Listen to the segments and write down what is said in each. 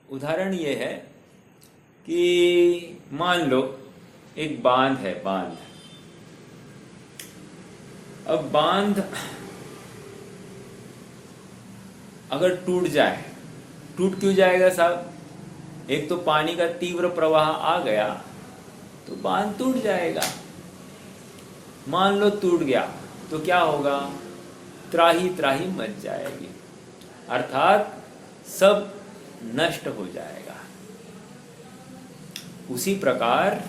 उदाहरण ये है कि मान लो एक बांध है, बांध। अब बांध अगर टूट जाए, टूट क्यों जाएगा साहब? एक तो पानी का तीव्र प्रवाह आ गया तो बांध टूट जाएगा। मान लो टूट गया तो क्या होगा? त्राही त्राही मच जाएगी, अर्थात सब नष्ट हो जाएगा। उसी प्रकार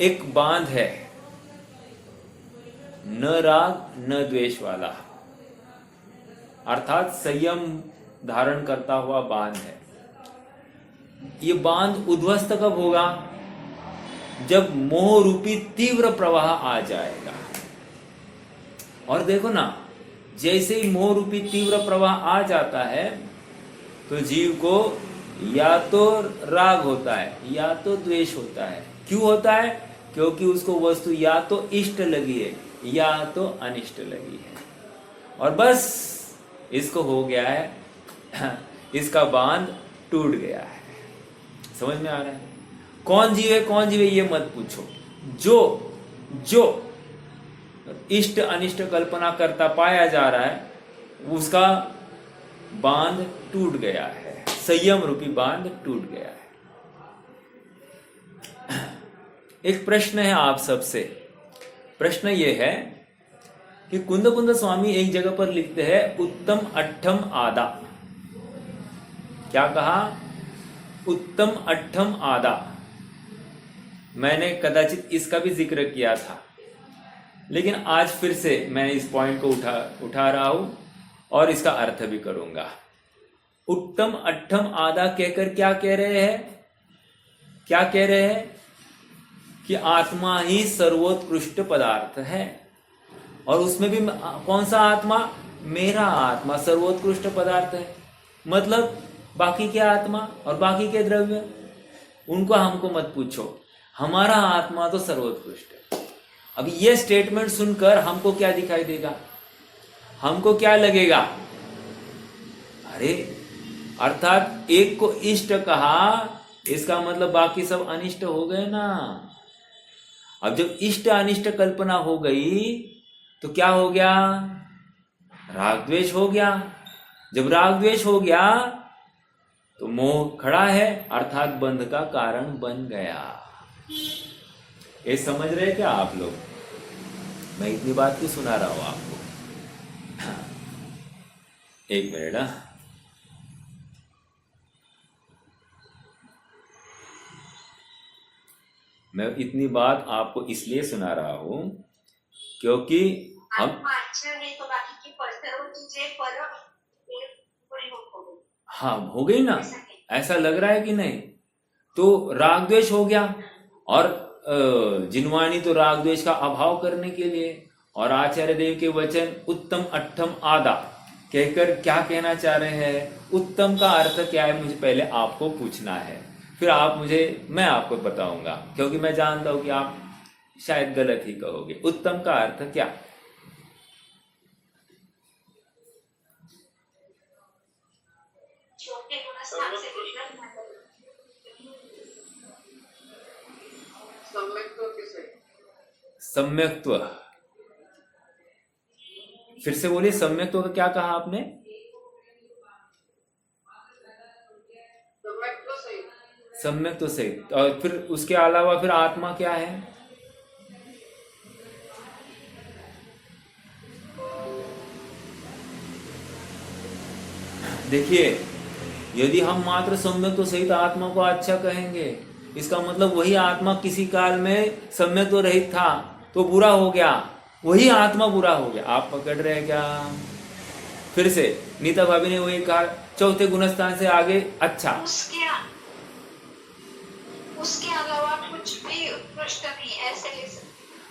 एक बांध है, न राग न द्वेष वाला, अर्थात संयम धारण करता हुआ बांध है। ये बांध उद्ध्वस्त कब होगा? जब मोह रूपी तीव्र प्रवाह आ जाएगा। और देखो ना, जैसे ही मोह रूपी तीव्र प्रवाह आ जाता है तो जीव को या तो राग होता है या तो द्वेष होता है। क्यों होता है? क्योंकि उसको वस्तु या तो इष्ट लगी है या तो अनिष्ट लगी है, और बस इसको हो गया है, इसका बांध टूट गया है। समझ में आ रहा है? कौन जीव है कौन जीव है ये मत पूछो। जो इष्ट अनिष्ट कल्पना करता पाया जा रहा है उसका बांध टूट गया है, संयम रूपी बांध टूट गया है। एक प्रश्न है आप सबसे। प्रश्न ये है कि कुंद स्वामी एक जगह पर लिखते हैं उत्तम अट्ठम आदा। क्या कहा? उत्तम अट्ठम आदा। मैंने कदाचित इसका भी जिक्र किया था, लेकिन आज फिर से मैं इस पॉइंट को उठा रहा हूं और इसका अर्थ भी करूंगा। उत्तम अट्ठम आदा कहकर क्या कह रहे हैं? क्या कह रहे हैं? कि आत्मा ही सर्वोत्कृष्ट पदार्थ है, और उसमें भी कौन सा आत्मा? मेरा आत्मा सर्वोत्कृष्ट पदार्थ है। मतलब बाकी के आत्मा और बाकी के द्रव्य उनको हमको मत पूछो, हमारा आत्मा तो सर्वोत्कृष्ट है। अब ये स्टेटमेंट सुनकर हमको क्या दिखाई देगा? हमको क्या लगेगा? अरे, अर्थात एक को इष्ट कहा, इसका मतलब बाकी सब अनिष्ट हो गए ना। अब जब इष्ट अनिष्ट कल्पना हो गई तो क्या हो गया? राग द्वेष हो गया। जब राग द्वेष हो गया तो मोह खड़ा है, अर्थात बंध का कारण बन गया। ये समझ रहे क्या आप लोग? मैं इतनी बात क्यों सुना रहा हूं आपको? एक मिनट। मैं इतनी बात आपको इसलिए सुना रहा हूं क्योंकि हम हाँ हो गई ना, ऐसा लग रहा है कि नहीं? तो राग द्वेष हो गया, और जिनवाणी तो राग द्वेष का अभाव करने के लिए, और आचार्य देव के वचन उत्तम अट्ठम आदा कहकर क्या कहना चाह रहे हैं? उत्तम का अर्थ क्या है मुझे पहले आपको पूछना है, फिर मैं आपको बताऊंगा, क्योंकि मैं जानता हूं कि आप शायद गलत ही कहोगे। उत्तम का अर्थ क्या? सम्यक्त्व। फिर से बोलिए, सम्यक्त्व का क्या कहा आपने? सम्यक्त्व सही। और फिर उसके अलावा फिर आत्मा क्या है? देखिए, यदि हम मात्र सम्यक्त्व सहित आत्मा को अच्छा कहेंगे, इसका मतलब वही आत्मा किसी काल में सम्यक्त्व रहित था तो बुरा हो गया, वही आत्मा बुरा हो गया। आप पकड़ रहे हैं क्या? फिर से नीता भाभी ने वही कहा, चौथे गुणस्थान से आगे अच्छा। उसके अलावा कुछ भी उत्कृष्ट नहीं, ऐसे ले सकते।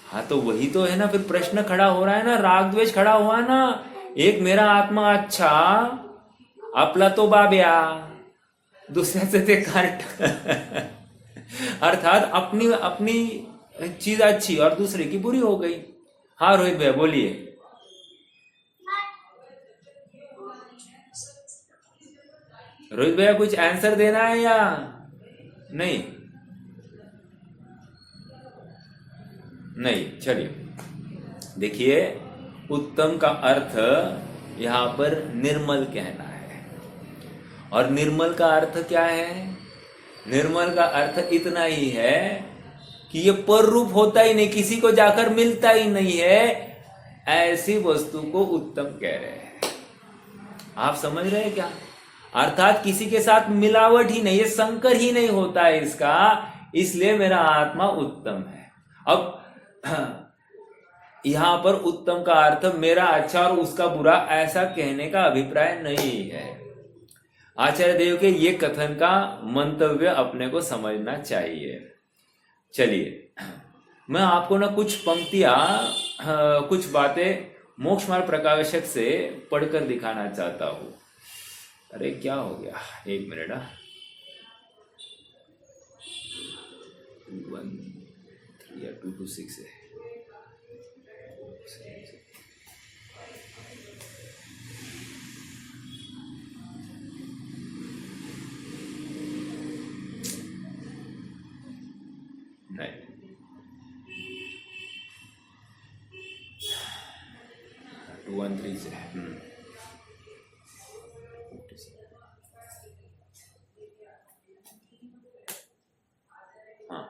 हाँ तो वही तो है ना, फिर प्रश्न खड़ा हो रहा है ना, राग द्वेष खड़ा हुआ ना। एक मेरा आत्मा अच्छा, आपला तो बाब्या, दुसऱ्याचं ते कार्ट। अर्थात अपनी अपनी चीज अच्छी और दूसरे की बुरी हो गई। हाँ रोहित भैया बोलिए। रोहित भैया कुछ आंसर देना है या नहीं? नहीं, चलिए देखिए, उत्तम का अर्थ यहां पर निर्मल कहना है। और निर्मल का अर्थ क्या है? निर्मल का अर्थ इतना ही है कि ये पर रूप होता ही नहीं, किसी को जाकर मिलता ही नहीं है, ऐसी वस्तु को उत्तम कह रहे हैं। आप समझ रहे हैं क्या? अर्थात किसी के साथ मिलावट ही नहीं है, संकर ही नहीं होता है इसका, इसलिए मेरा आत्मा उत्तम है। अब यहां पर उत्तम का अर्थ मेरा अच्छा और उसका बुरा ऐसा कहने का अभिप्राय नहीं है। आचार्य देव के ये कथन का मंतव्य अपने को समझना चाहिए। चलिए, मैं आपको ना कुछ पंक्तियां, कुछ बातें मोक्ष मार्ग प्रकाशक से पढ़कर दिखाना चाहता हूं। अरे क्या हो गया, एक मिनट। 213 या 226 है। नहीं, 213 से। हाँ,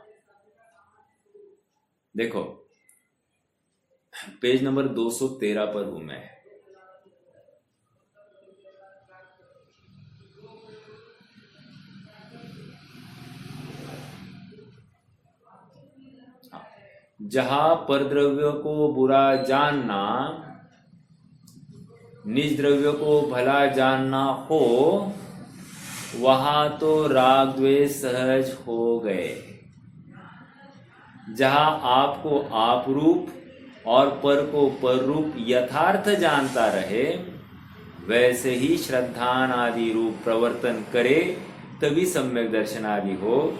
देखो पेज नंबर 213 पर हूं मैं। जहां परद्रव्य को बुरा जानना, निज द्रव्य को भला जानना हो, वहां तो राग द्वेष सहज हो गए। जहां आपको आप रूप और पर को पर रूप यथार्थ जानता रहे, वैसे ही श्रद्धान आदि रूप प्रवर्तन करे, तभी सम्यक दर्शन आदि हो,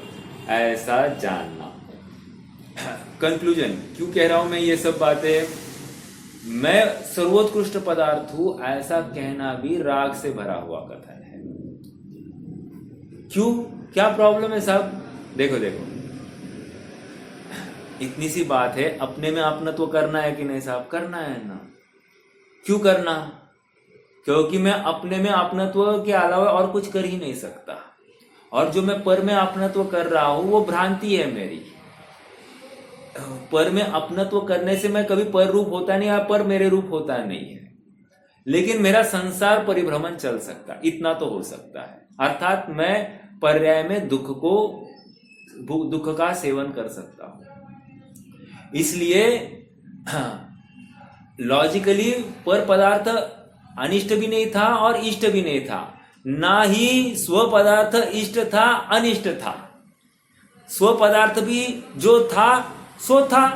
ऐसा जानना। कंक्लूजन क्यों कह रहा हूं मैं ये सब बातें? मैं सर्वोत्कृष्ट पदार्थ हूं ऐसा कहना भी राग से भरा हुआ कथन है। क्यों, क्या प्रॉब्लम है साहब? देखो देखो, इतनी सी बात है, अपने में अपनत्व करना है कि नहीं साहब? करना है ना। क्यों करना? क्योंकि मैं अपने में अपनत्व के अलावा और कुछ कर ही नहीं सकता, और जो मैं पर में अपनत्व कर रहा हूं वो भ्रांति है मेरी। पर में अपनत्व करने से मैं कभी पर रूप होता नहीं, या पर मेरे रूप होता नहीं है, लेकिन मेरा संसार परिभ्रमण चल सकता, इतना तो हो सकता है। अर्थात मैं पर्याय में दुख का सेवन कर सकता हूं। इसलिए लॉजिकली पर पदार्थ अनिष्ट भी नहीं था और इष्ट भी नहीं था, ना ही स्व पदार्थ इष्ट था अनिष्ट था। स्व पदार्थ भी जो था सो था,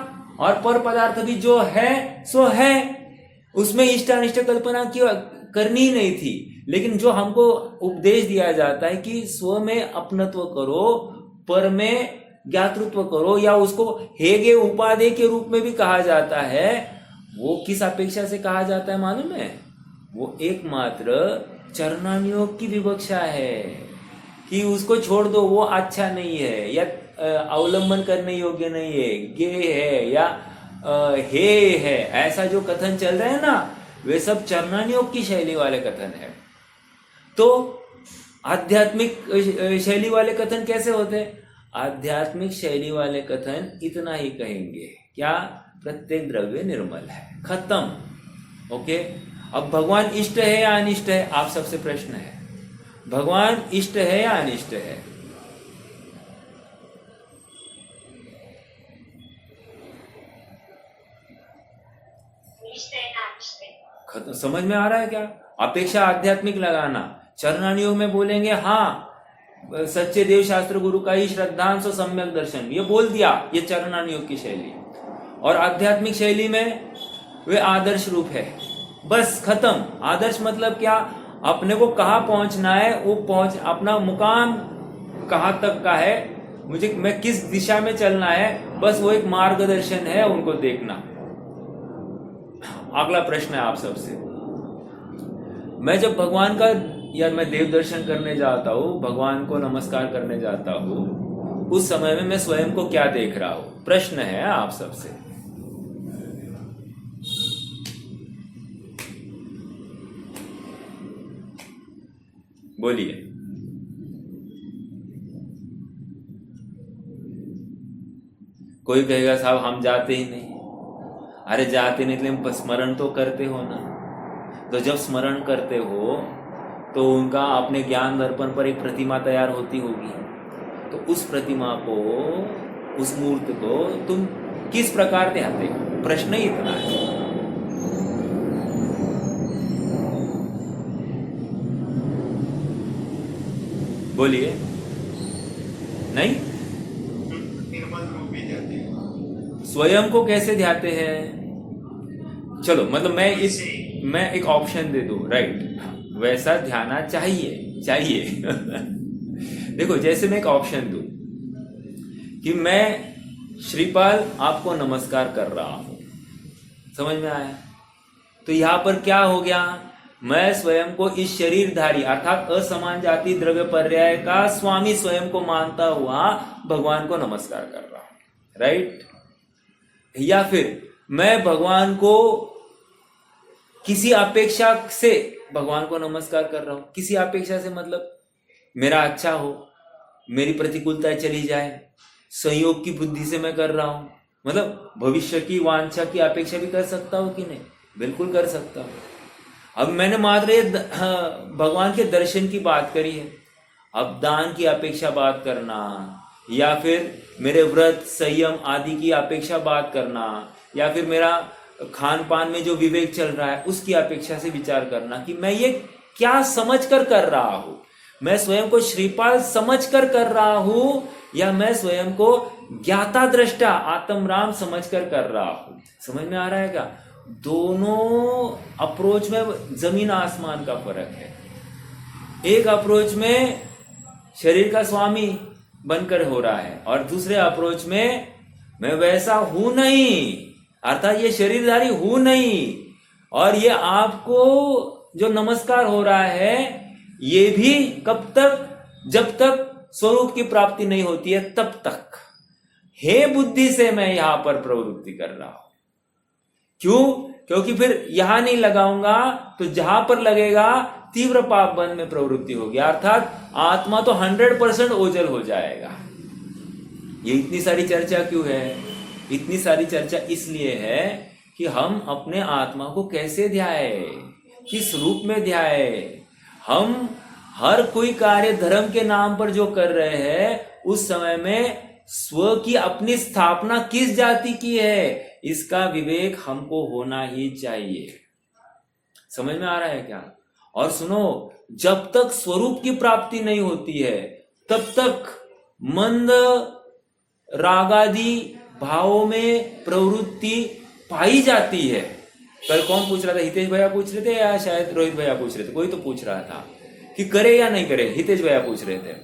और पर पदार्थ भी जो है सो है। उसमें इष्ट अनिष्ट कल्पना की करनी ही नहीं थी। लेकिन जो हमको उपदेश दिया जाता है कि स्व में अपनत्व करो, पर में ज्ञातृत्व करो, या उसको हेगे उपादेय के रूप में भी कहा जाता है, वो किस अपेक्षा से कहा जाता है मालूम है? वो एकमात्र चरणानुयोग की विवक्षा है कि उसको छोड़ दो, वो अच्छा नहीं है, या अवलंबन करने योग्य नहीं है, गे है या हे है, ऐसा जो कथन चल रहे हैं ना, वे सब चरणानुयोग की शैली वाले कथन है। तो आध्यात्मिक शैली वाले कथन कैसे होते हैं? आध्यात्मिक शैली वाले कथन इतना ही कहेंगे, क्या? प्रत्येक द्रव्य निर्मल है, खत्म। ओके, अब भगवान इष्ट है या अनिष्ट है? आप सबसे प्रश्न है, भगवान इष्ट है या अनिष्ट है? खत्म। समझ में आ रहा है क्या? अपेक्षा आध्यात्मिक लगाना, चरणानुयोग में बोलेंगे हाँ सच्चे देव शास्त्र गुरु का ही श्रद्धांश और सम्यक दर्शन, ये बोल दिया, ये चरणानुयोग की शैली। और आध्यात्मिक शैली में वे आदर्श रूप है, बस खत्म। आदर्श मतलब क्या? अपने को कहाँ पहुंचना है, वो अपना मुकाम कहाँ तक का है, मैं किस दिशा में चलना है, बस वो एक मार्गदर्शन है, उनको देखना। अगला प्रश्न है आप सबसे, मैं जब भगवान का यार मैं देव दर्शन करने जाता हूँ, भगवान को नमस्कार करने जाता हूँ, उस समय में मैं स्वयं को क्या देख रहा हूँ? प्रश्न है आप सबसे। बोलिए। कोई कहेगा साहब हम जाते ही नहीं। अरे जाते नहीं, लेकिन स्मरण तो करते हो ना। तो जब स्मरण करते हो तो उनका अपने ज्ञान दर्पण पर एक प्रतिमा तैयार होती होगी। तो उस प्रतिमा को, उस मूर्त को तुम किस प्रकार ध्याते हो? प्रश्न ही इतना है। बोलिए। नहीं, स्वयं को कैसे ध्याते हैं? चलो, मतलब मैं एक ऑप्शन दे दूं, राइट? वैसा ध्याना चाहिए देखो, जैसे मैं एक ऑप्शन दूं कि मैं श्रीपाल आपको नमस्कार कर रहा हूं, समझ में आया? तो यहां पर क्या हो गया? मैं स्वयं को इस शरीरधारी अर्थात असमान जाति द्रव्य पर्याय का स्वामी स्वयं को मानता हुआ भगवान को नमस्कार कर रहा हूं, राइट? या फिर मैं भगवान को किसी अपेक्षा से भगवान को नमस्कार कर रहा हूं। किसी अपेक्षा से मतलब मेरा अच्छा हो, मेरी प्रतिकूलता चली जाए, संयोग की बुद्धि से मैं कर रहा हूं। मतलब भविष्य की वांछा की अपेक्षा भी कर सकता हूं कि नहीं? बिल्कुल कर सकता हूं। अब मैंने मात्र भगवान के दर्शन की बात करी है। अब दान की अपेक्षा बात करना, या फिर मेरे व्रत संयम आदि की अपेक्षा बात करना, या फिर मेरा खान पान में जो विवेक चल रहा है उसकी अपेक्षा से विचार करना कि मैं ये क्या समझकर कर रहा हूं। मैं स्वयं को श्रीपाल समझकर कर रहा हूं, या मैं स्वयं को ज्ञाता दृष्टा आत्म राम समझकर कर रहा हूं। समझ में आ रहा है क्या? दोनों अप्रोच में जमीन आसमान का फर्क है। एक अप्रोच में शरीर का स्वामी बनकर हो रहा है, और दूसरे अप्रोच में मैं वैसा हूं नहीं, अर्थात ये शरीरधारी हूं नहीं, और ये आपको जो नमस्कार हो रहा है ये भी कब तक? जब तक स्वरूप की प्राप्ति नहीं होती है तब तक। हे बुद्धि से मैं यहां पर प्रवृत्ति कर रहा हूं। क्यों? क्योंकि फिर यहां नहीं लगाऊंगा तो जहां पर लगेगा तीव्र पाप बंध में प्रवृत्ति होगी, अर्थात आत्मा तो 100% ओझल हो जाएगा। ये इतनी सारी चर्चा क्यों है? इतनी सारी चर्चा इसलिए है कि हम अपने आत्मा को कैसे ध्याए, किस रूप में ध्याए। हम हर कोई कार्य धर्म के नाम पर जो कर रहे हैं उस समय में स्व की अपनी स्थापना किस जाति की है इसका विवेक हमको होना ही चाहिए। समझ में आ रहा है क्या? और सुनो, जब तक स्वरूप की प्राप्ति नहीं होती है तब तक मंद रागादि भावों में प्रवृत्ति पाई जाती है। कल कौन पूछ रहा था? हितेश भैया पूछ रहे थे या शायद रोहित भैया पूछ रहे थे? कोई तो पूछ रहा था कि करे या नहीं करे। हितेश भैया पूछ रहे थे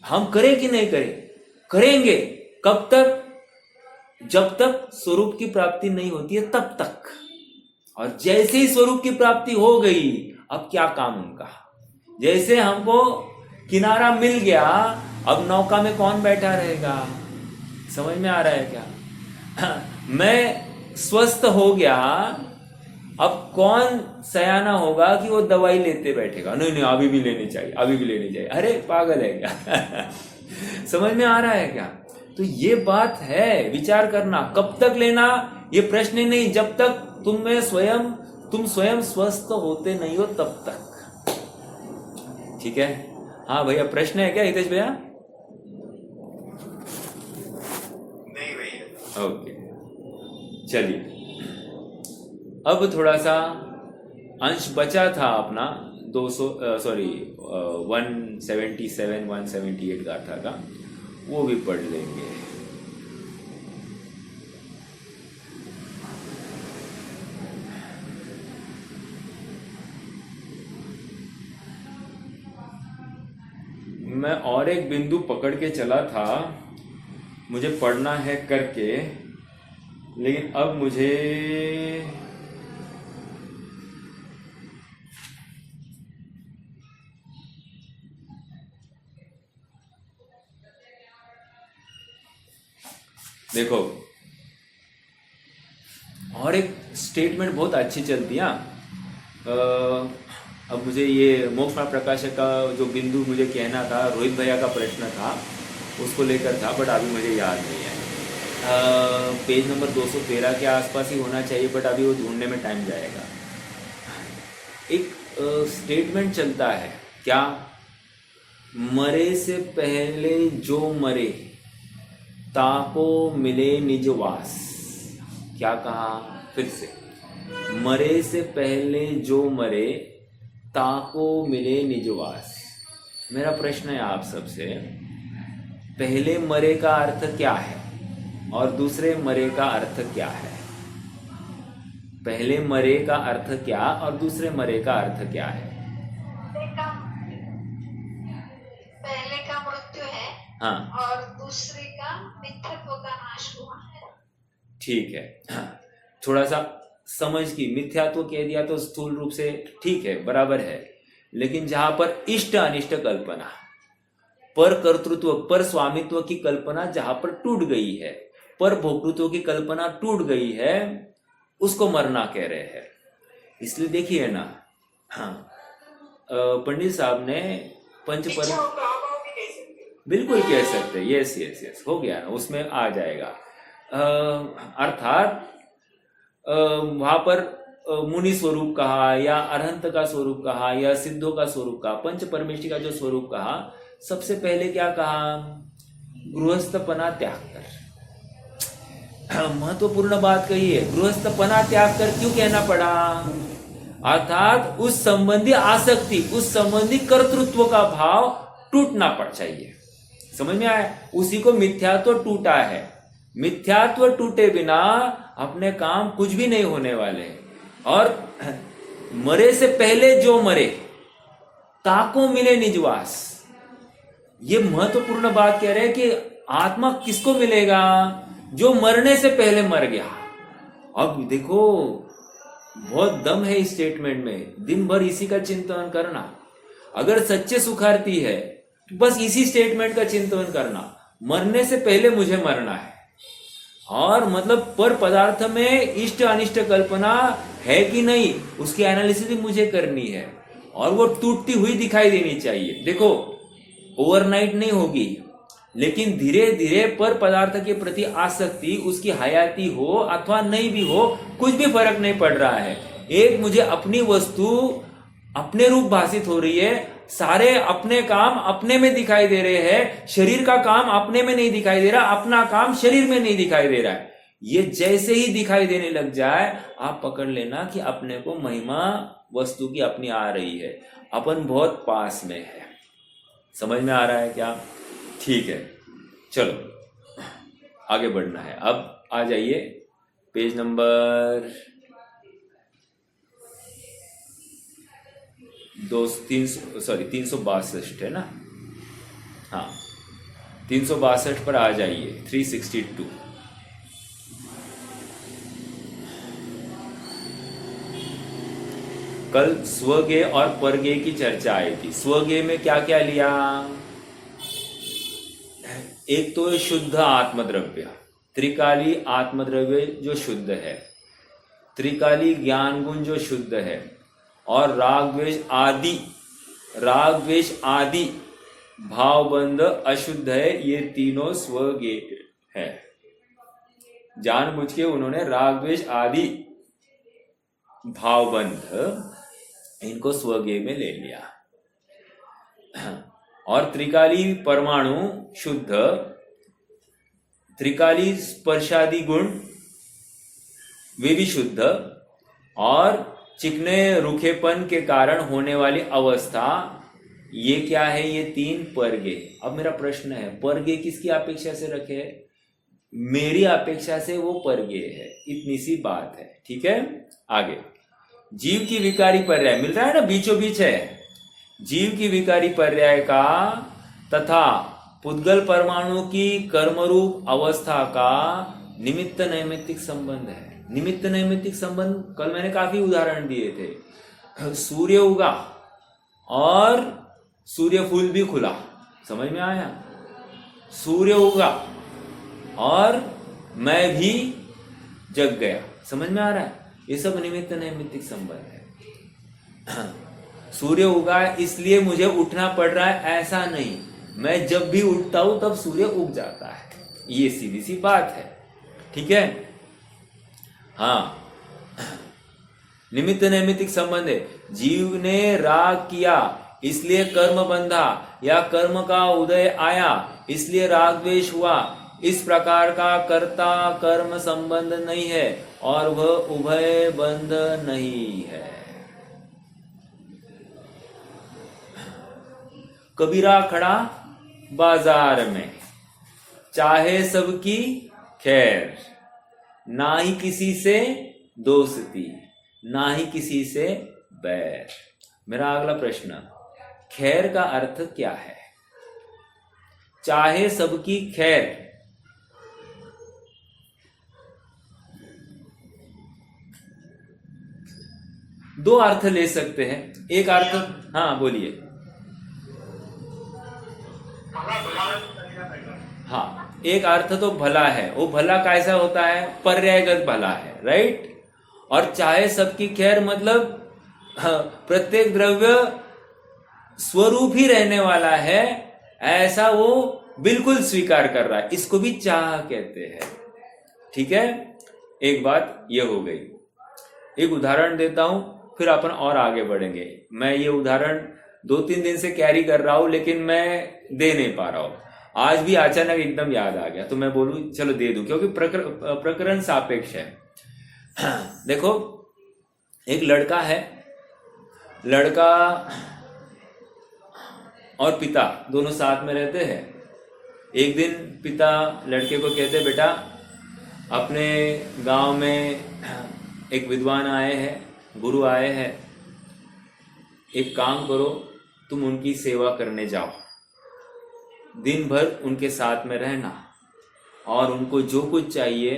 हम करें कि नहीं करें। करेंगे कब तक? जब तक स्वरूप की प्राप्ति नहीं होती है तब तक। और जैसे ही स्वरूप की प्राप्ति हो गई, अब क्या काम उनका? जैसे हमको किनारा मिल गया, अब नौका में कौन बैठा रहेगा? समझ में आ रहा है क्या? मैं स्वस्थ हो गया, अब कौन सयाना होगा कि वो दवाई लेते बैठेगा? नहीं, अभी भी लेनी चाहिए, अभी भी लेनी चाहिए। अरे पागल है क्या? समझ में आ रहा है क्या? तो ये बात है, विचार करना। कब तक लेना ये प्रश्न ही नहीं, जब तक तुम स्वयं स्वस्थ होते नहीं हो तब तक। ठीक है? हाँ भैया, प्रश्न है क्या हितेश भैया? नहीं भैया। ओके, चलिए अब थोड़ा सा अंश बचा था अपना 177 178 गाथा का, वो भी पढ़ लेंगे। मैं और एक बिंदु पकड़ के चला था, मुझे पढ़ना है करके, लेकिन अब मुझे देखो, और एक स्टेटमेंट बहुत अच्छी चलती है। अब मुझे ये मोक्ष मार्ग प्रकाशक का जो बिंदु मुझे कहना था, रोहित भैया का प्रश्न था, उसको लेकर था, बट अभी मुझे याद नहीं है। पेज नंबर 213 के आसपास ही होना चाहिए, बट अभी वो ढूंढने में टाइम जाएगा। एक स्टेटमेंट चलता है, क्या? मरे से पहले जो मरे ताको मिले निजवास। क्या कहा? फिर से, मरे से पहले जो मरे ताको मिले निजवास। मेरा प्रश्न है आप सबसे, पहले मरे का अर्थ क्या है और दूसरे मरे का अर्थ क्या है? पहले मरे का अर्थ क्या और दूसरे मरे का अर्थ क्या है? पहले का मृत्यु है, हाँ, और दूसरे का मिथ्यात्व का नाश हुआ है। ठीक है। हाँ, थोड़ा सा समझ की, मिथ्यात्व कह दिया तो स्थूल रूप से ठीक है, बराबर है, लेकिन जहां पर इष्ट अनिष्ट कल्पना, पर कर्तृत्व, पर स्वामित्व की कल्पना जहां पर टूट गई है, पर भोक्तृत्व की कल्पना टूट गई है, उसको मरना कह रहे हैं। इसलिए देखिए ना, हाँ, पंडित साहब ने पंच पर बिल्कुल कह सकते, यस यस यस, हो गया ना, उसमें आ जाएगा। अर्थात वहां पर मुनि स्वरूप कहा या अरहंत का स्वरूप कहा या सिद्धों का स्वरूप कहा, पंच परमेष्टि का जो स्वरूप कहा, सबसे पहले क्या कहा? गृहस्थपना त्याग कर। महत्वपूर्ण बात कही है, गृहस्थपना त्याग कर। क्यों कहना पड़ा? अर्थात उस संबंधी आसक्ति, उस संबंधी कर्तृत्व का भाव टूटना पड़ चाहिए। समझ में आया? उसी को मिथ्यात्व टूटा है। मिथ्यात्व टूटे बिना अपने काम कुछ भी नहीं होने वाले। और मरे से पहले जो मरे ताको मिले निजवास, ये महत्वपूर्ण बात कह रहे हैं कि आत्मा किसको मिलेगा? जो मरने से पहले मर गया। अब देखो, बहुत दम है इस स्टेटमेंट में, दिन भर इसी का चिंतन करना। अगर सच्चे सुखार्थी है तो बस इसी स्टेटमेंट का चिंतन करना, मरने से पहले मुझे मरना है। और मतलब पर पदार्थ में इष्ट अनिष्ट कल्पना है कि नहीं, उसकी एनालिसिस भी मुझे करनी है, और वो टूटती हुई दिखाई देनी चाहिए। देखो, ओवरनाइट नहीं होगी, लेकिन धीरे धीरे पर पदार्थ के प्रति आसक्ति, उसकी हयाती हो अथवा नहीं भी हो, कुछ भी फर्क नहीं पड़ रहा है। एक मुझे अपनी वस्तु अपने रूप भाषित हो रही है, सारे अपने काम अपने में दिखाई दे रहे हैं, शरीर का काम अपने में नहीं दिखाई दे रहा, अपना काम शरीर में नहीं दिखाई दे रहा है। ये जैसे ही दिखाई देने लग जाए, आप पकड़ लेना कि अपने को महिमा वस्तु की अपनी आ रही है, अपन बहुत पास में है। समझ में आ रहा है क्या? ठीक है, चलो आगे बढ़ना है। अब आ जाइए पेज नंबर 362 है ना? हाँ, 362 पर आ जाइए, 362। कल स्वगेय और परगेय की चर्चा आई थी। स्वगेय में क्या क्या लिया? एक तो शुद्ध आत्मद्रव्य, त्रिकाली आत्मद्रव्य जो शुद्ध है, त्रिकाली ज्ञान गुण जो शुद्ध है, और राग द्वेष आदि भावबंध अशुद्ध है। ये तीनों स्वगेय है। जानबूझ के उन्होंने राग द्वेष आदि भावबंध इनको स्वगेय में ले लिया। और त्रिकाली परमाणु शुद्ध, त्रिकाली स्पर्शादि गुण वे भी शुद्ध, और चिकने रूखेपन के कारण होने वाली अवस्था, ये क्या है? ये तीन परगे। अब मेरा प्रश्न है, परगे किसकी अपेक्षा से रखे? मेरी अपेक्षा से वो परगे है, इतनी सी बात है। ठीक है, आगे जीव की विकारी पर्याय मिल रहा है ना, बीचों बीच है। जीव की विकारी पर्याय का तथा पुद्गल परमाणु की कर्मरूप अवस्था का निमित्त नैमित्तिक संबंध है। निमित्त नैमित्तिक संबंध कल मैंने काफी उदाहरण दिए थे। सूर्य उगा और सूर्य फूल भी खुला। समझ में आया? सूर्य उगा और मैं भी जग गया। समझ में आ रहा है? ये सब निमित्त नैमित्तिक संबंध है। सूर्य उगा इसलिए मुझे उठना पड़ रहा है ऐसा नहीं, मैं जब भी उठता हूं तब सूर्य उग जाता है, ये सीधी सी बात है। ठीक है? हाँ, निमित्त नैमित्तिक संबंध है। जीव ने राग किया इसलिए कर्म बंधा, या कर्म का उदय आया इसलिए राग द्वेष हुआ, इस प्रकार का कर्ता कर्म संबंध नहीं है और वह उभय बंध नहीं है। कबीरा खड़ा बाजार में, चाहे सबकी खैर, ना ही किसी से दोस्ती, ना ही किसी से बैर। मेरा अगला प्रश्न, खैर का अर्थ क्या है? चाहे सबकी खैर, दो अर्थ ले सकते हैं। एक अर्थ, हाँ बोलिए। हाँ, एक अर्थ तो भला है, वो भला कैसा होता है? पर्यायगत भला है, राइट। और चाहे सबकी खैर मतलब प्रत्येक द्रव्य स्वरूप ही रहने वाला है, ऐसा वो बिल्कुल स्वीकार कर रहा है, इसको भी चाह कहते हैं। ठीक है, एक बात ये हो गई। एक उदाहरण देता हूं, फिर अपन और आगे बढ़ेंगे। मैं ये उदाहरण 2-3 दिन से कैरी कर रहा हूं, लेकिन मैं दे नहीं पा रहा हूं। आज भी अचानक एकदम याद आ गया, तो मैं बोलूं चलो दे दूं, क्योंकि प्रकरण सापेक्ष है। देखो, एक लड़का है, लड़का और पिता दोनों साथ में रहते हैं। एक दिन पिता लड़के को कहते, बेटा अपने गांव में एक विद्वान आए हैं, गुरु आए हैं, एक काम करो, तुम उनकी सेवा करने जाओ, दिन भर उनके साथ में रहना और उनको जो कुछ चाहिए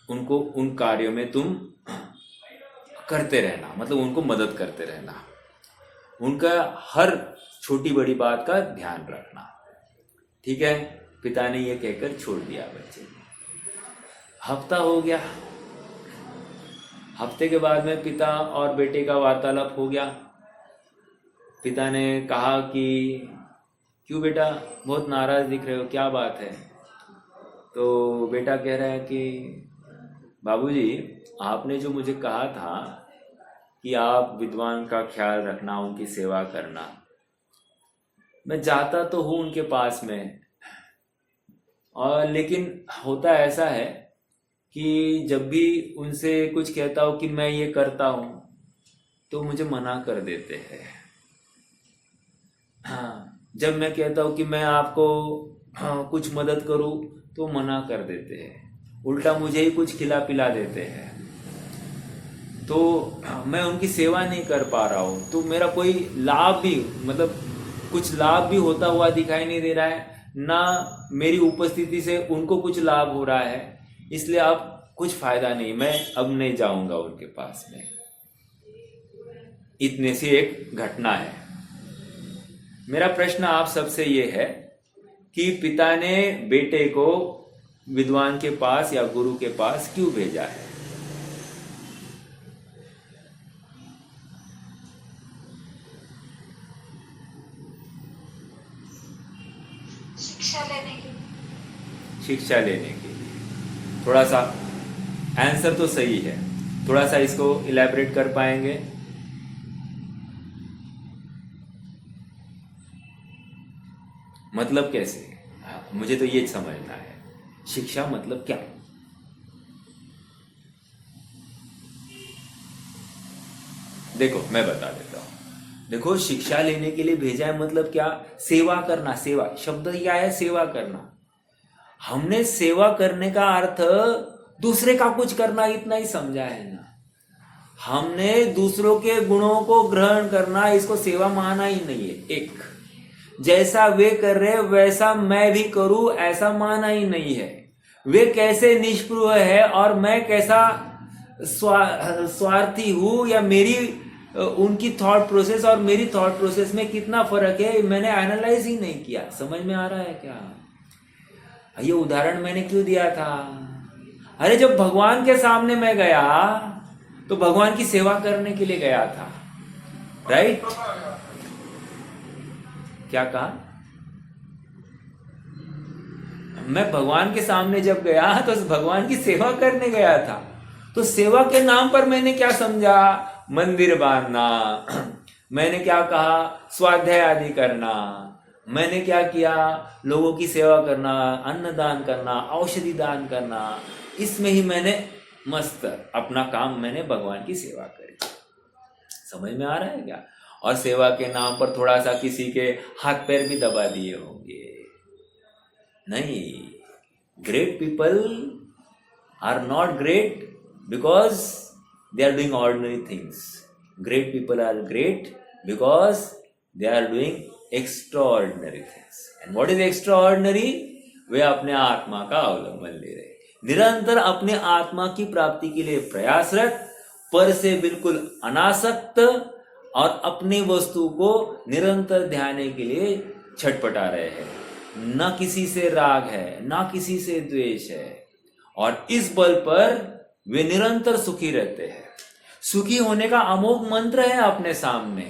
उनको उन कार्यों में तुम करते रहना, मतलब उनको मदद करते रहना, उनका हर छोटी बड़ी बात का ध्यान रखना। ठीक है? पिता ने यह कहकर छोड़ दिया बच्चे को। हफ्ता हो गया। हफ्ते के बाद में पिता और बेटे का वार्तालाप हो गया। पिता ने कहा कि क्यों बेटा बहुत नाराज दिख रहे हो, क्या बात है? तो बेटा कह रहा है कि बाबूजी, आपने जो मुझे कहा था कि आप विद्वान का ख्याल रखना, उनकी सेवा करना, मैं जाता तो हूँ उनके पास में, और लेकिन होता ऐसा है कि जब भी उनसे कुछ कहता हूँ कि मैं ये करता हूँ तो मुझे मना कर देते हैं। हाँ, जब मैं कहता हूँ कि मैं आपको कुछ मदद करूँ तो मना कर देते हैं, उल्टा मुझे ही कुछ खिला पिला देते हैं, तो मैं उनकी सेवा नहीं कर पा रहा हूँ, तो मेरा कोई लाभ भी, मतलब कुछ लाभ भी होता हुआ दिखाई नहीं दे रहा है, ना मेरी उपस्थिति से उनको कुछ लाभ हो रहा है, इसलिए अब कुछ फायदा नहीं, मैं अब नहीं जाऊंगा उनके पास में। इतने सी एक घटना है। मेरा प्रश्न आप सबसे ये है कि पिता ने बेटे को विद्वान के पास या गुरु के पास क्यों भेजा है? शिक्षा लेने के लिए। शिक्षा लेने के लिए। थोड़ा सा आंसर तो सही है, थोड़ा सा इसको इलैबोरेट कर पाएंगे? मतलब कैसे? हाँ, मुझे तो ये समझना है, शिक्षा मतलब क्या? देखो मैं बता देता हूं। देखो, शिक्षा लेने के लिए भेजा है मतलब क्या? सेवा करना। सेवा शब्द क्या है? सेवा करना। हमने सेवा करने का अर्थ दूसरे का कुछ करना इतना ही समझा है ना। हमने दूसरों के गुणों को ग्रहण करना, इसको सेवा माना ही नहीं है। एक, जैसा वे कर रहे वैसा मैं भी करूं, ऐसा माना ही नहीं है। वे कैसे निष्प्रभ है और मैं कैसा स्वार्थी हूं, या मेरी उनकी थॉट प्रोसेस और मेरी थॉट प्रोसेस में कितना फर्क है, मैंने एनालाइज ही नहीं किया। समझ में आ रहा है क्या? ये उदाहरण मैंने क्यों दिया था? अरे जब भगवान के सामने मैं गया तो भगवान की सेवा करने के लिए गया था, राइट? क्या कहा? मैं भगवान के सामने जब गया तो भगवान की सेवा करने गया था। तो सेवा के नाम पर मैंने क्या समझा? मंदिर बांधना, मैंने क्या कहा? स्वाध्याय आदि करना, मैंने क्या किया? लोगों की सेवा करना, अन्न दान करना, औषधि दान करना, इसमें ही मैंने मस्त अपना काम, मैंने भगवान की सेवा करी। समझ में आ रहा है क्या? और सेवा के नाम पर थोड़ा सा किसी के हाथ पैर भी दबा दिए होंगे। नहीं, great people are not great because they are doing ordinary things. Great people are great because they are doing extraordinary things. And what is extraordinary? वे अपने आत्मा का अवलंबन ले रहे, निरंतर अपने आत्मा की प्राप्ति के लिए प्रयासरत, पर से बिल्कुल अनासक्त, और अपनी वस्तु को निरंतर ध्यान के लिए छटपटा रहे हैं. न किसी से राग है, न किसी से द्वेष है, और इस बल पर वे निरंतर सुखी रहते हैं. सुखी होने का अमोघ मंत्र है अपने सामने.